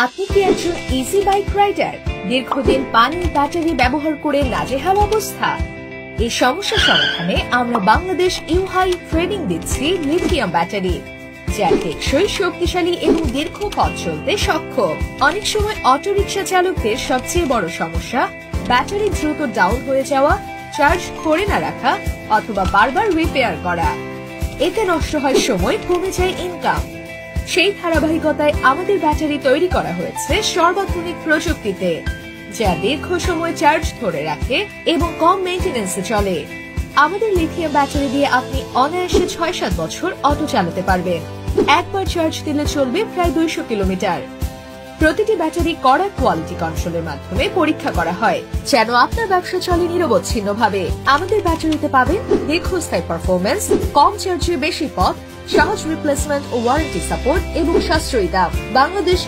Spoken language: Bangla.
আপনি কি একজন ইজি বাইক রাইডার? দীর্ঘদিন পানি ব্যাটারি ব্যবহার করে নাজেহাল অবস্থা? এই সমস্যা সমাধানে আমরা বাংলাদেশ ইউহাই ট্রেনিং দিচ্ছি লিথিয়াম ব্যাটারি, যা টেকসই, শক্তিশালী এবং দীর্ঘ পথ চলতে সক্ষম। অনেক সময় অটোরিকশা চালকদের সবচেয়ে বড় সমস্যা ব্যাটারি দ্রুত ডাউন হয়ে যাওয়া, চার্জ ধরে না রাখা অথবা বারবার রিপেয়ার করা। এতে নষ্ট হয় সময়, কমে যায় ইনকাম। সেই ধারাবাহিকতায় আমাদের ব্যাটারি তৈরি করা হয়েছে সর্বাধুনিক প্রযুক্তিতে, যা দীর্ঘ সময় চার্জ ধরে রাখে এবং কম মেইনটেনেন্সে চলে। আমাদের লিথিয়াম ব্যাটারি দিয়ে আপনি অনায়াসে ৬-৭ বছর অটো চালাতে পারবেন। একবার চার্জ দিলে চলবে প্রায় ২০০ কিলোমিটার। প্রতিটি ব্যাটারি কড়া কোয়ালিটি কন্ট্রোলের মাধ্যমে পরীক্ষা করা হয়, যেন আপনার ব্যবসা চলে নিরবচ্ছিন্নভাবে। আমাদের ব্যাটারিতে পাবেন দীর্ঘস্থায়ী পারফরমেন্স, কম চার্জে বেশি পথ, সহজ রিপ্লেসমেন্ট ও ওয়ারেন্টি সাপোর্ট এবং সাশ্রয়ী দাম। বাংলাদেশ